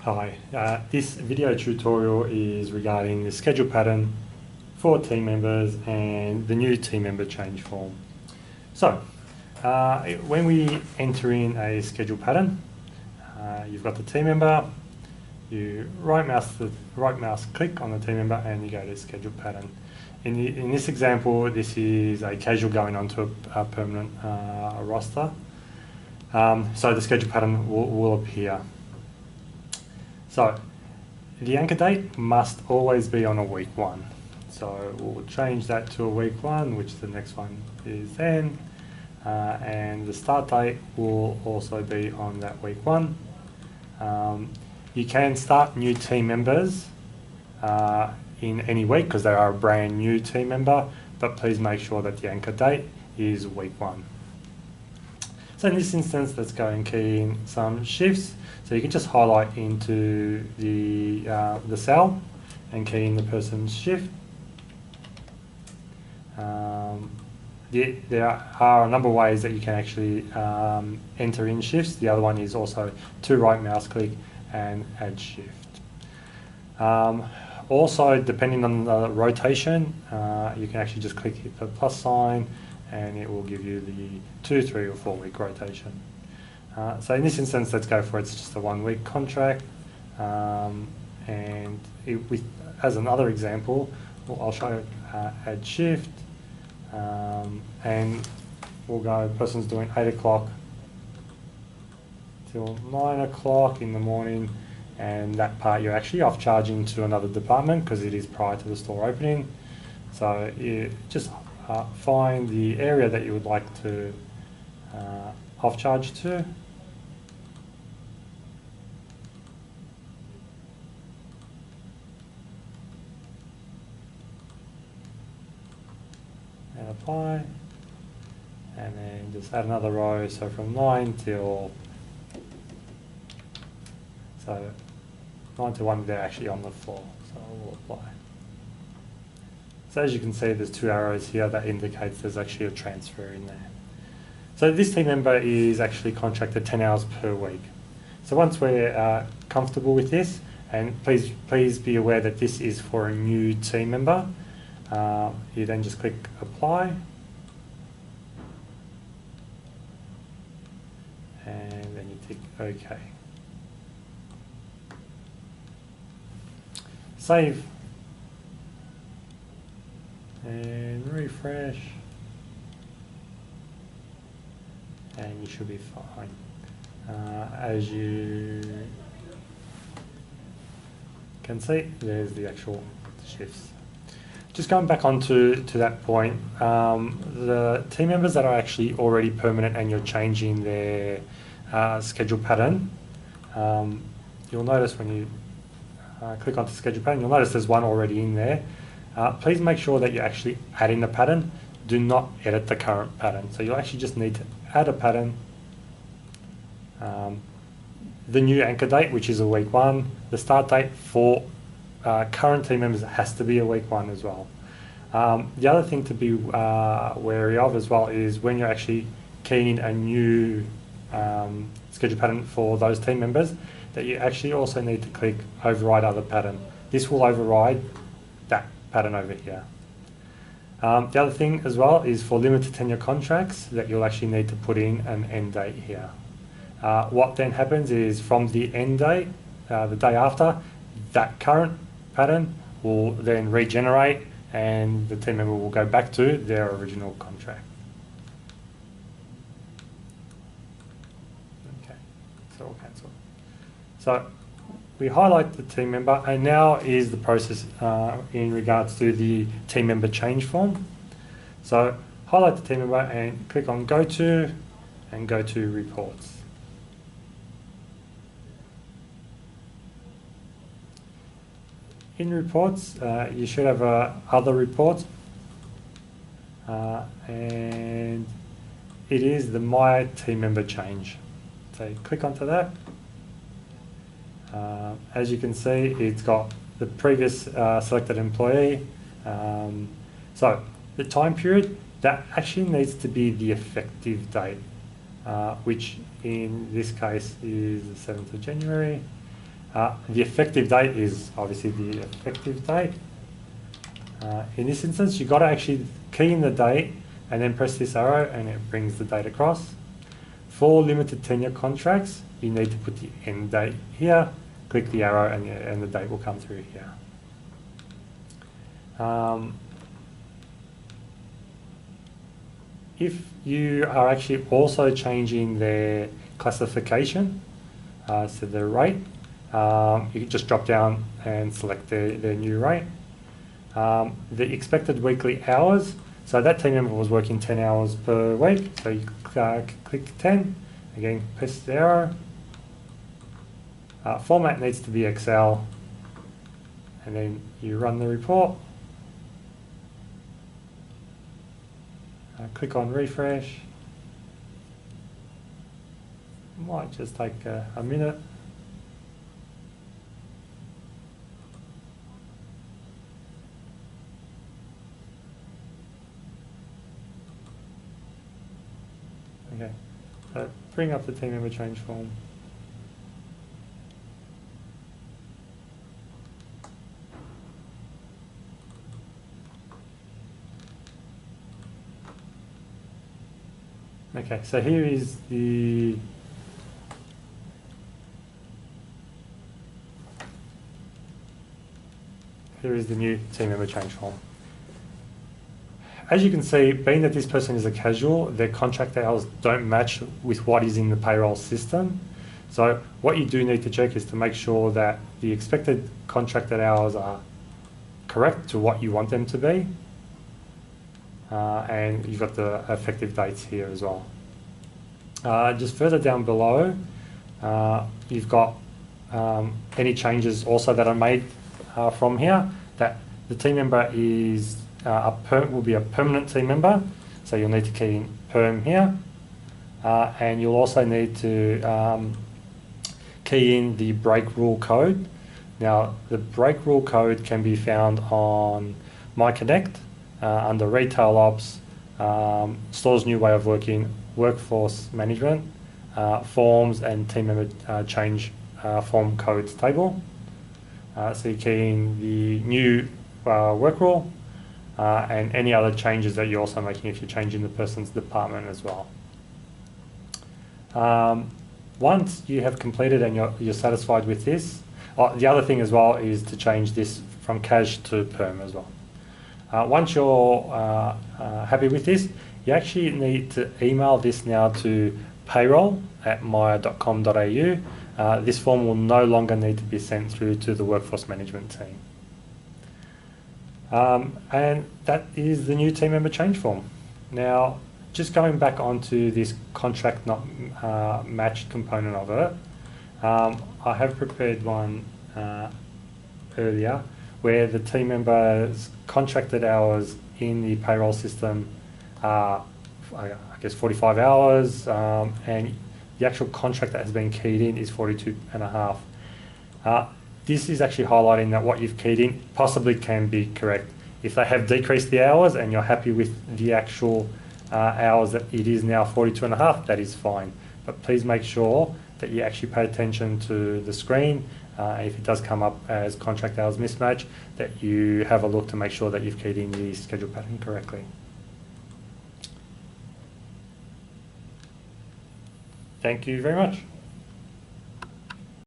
Hi, this video tutorial is regarding the schedule pattern for team members and the new team member change form. So, when we enter in a schedule pattern, you've got the team member, you right mouse click on the team member and you go to schedule pattern. In this example, this is a casual going onto a permanent roster. So the schedule pattern will appear. So the anchor date must always be on a week 1. So we'll change that to a week 1, which the next one is then. And the start date will also be on that week 1. You can start new team members in any week because they are a brand new team member, but please make sure that the anchor date is week 1. So in this instance, let's go and key in some shifts. So you can just highlight into the cell and key in the person's shift. There are a number of ways that you can actually enter in shifts. The other one is also to right mouse click and add shift. Also, depending on the rotation, you can actually just click the plus sign and it will give you the 2, 3 or 4 week rotation. So in this instance, let's go for it's just a 1 week contract. And as another example, I'll show add shift. And we'll go, person's doing 8 o'clock till 9 o'clock in the morning, and that part you're actually off charging to another department because it is prior to the store opening. So you just find the area that you would like to off charge to. And apply, and then just add another row, so from 9 till 1 they're actually on the floor, so we'll apply. So as you can see, there's 2 arrows here that indicates there's actually a transfer in there. So this team member is actually contracted 10 hours per week. So once we're comfortable with this, and please be aware that this is for a new team member, you then just click apply, and then you tick OK. Save and refresh, and you should be fine. As you can see, there's the actual shifts. Just going back onto that point, the team members that are actually already permanent and you're changing their schedule pattern, you'll notice when you click onto schedule pattern, you'll notice there's one already in there. Please make sure that you actually add in the pattern. Do not edit the current pattern. So you'll actually just need to add a pattern. The new anchor date, which is a week 1, the start date for current team members has to be a week 1 as well. The other thing to be wary of as well is when you're actually keying in a new schedule pattern for those team members, that you actually also need to click override other pattern. This will override that pattern over here. The other thing as well is for limited tenure contracts that you'll actually need to put in an end date here. What then happens is from the end date, the day after, that current pattern will then regenerate and the team member will go back to their original contract. Okay, so we'll cancel. So we highlight the team member, and now is the process in regards to the team member change form. So highlight the team member and click on go to and go to reports. In reports, you should have other reports, and it is the My Team Member Change. So click onto that. As you can see, it's got the previous selected employee. So the time period, that actually needs to be the effective date, which in this case is the 7th of January. The effective date is obviously the effective date. In this instance, you've got to actually key in the date and then press this arrow and it brings the date across. For limited tenure contracts, you need to put the end date here, click the arrow and the date will come through here. If you are actually also changing their classification, so the rate, you can just drop down and select their new rate. The expected weekly hours, so that team member was working 10 hours per week, so you click 10, again press the arrow. Format needs to be Excel, and then you run the report. Click on refresh. Might just take a minute. Okay, so bring up the team member change form. Okay, so here is the new team member change form. As you can see, being that this person is a casual, their contract hours don't match with what is in the payroll system. So what you do need to check is to make sure that the expected contracted hours are correct to what you want them to be. And you've got the effective dates here as well. Just further down below, you've got any changes also that are made from here. That the team member is will be a permanent team member, so you'll need to key in perm here, and you'll also need to key in the break rule code. Now, the break rule code can be found on MyConnect under Retail Ops, Store's New Way of Working, Workforce Management, Forms, and Team Member Change Form Codes table. So you key in the new work rule and any other changes that you're also making if you're changing the person's department as well. Once you have completed and you're satisfied with this, the other thing as well is to change this from cash to perm as well. Once you're happy with this, you actually need to email this now to payroll@myer.com.au. This form will no longer need to be sent through to the workforce management team. And that is the new team member change form. Now, just going back onto this contract not matched component of it, I have prepared one earlier where the team member's contracted hours in the payroll system are, I guess, 45 hours, and the actual contract that has been keyed in is 42.5. This is actually highlighting that what you've keyed in possibly can be correct. If they have decreased the hours and you're happy with the actual hours that it is now 42.5, that is fine. But please make sure that you actually pay attention to the screen. If it does come up as contract hours mismatch, that you have a look to make sure that you've keyed in the schedule pattern correctly. Thank you very much.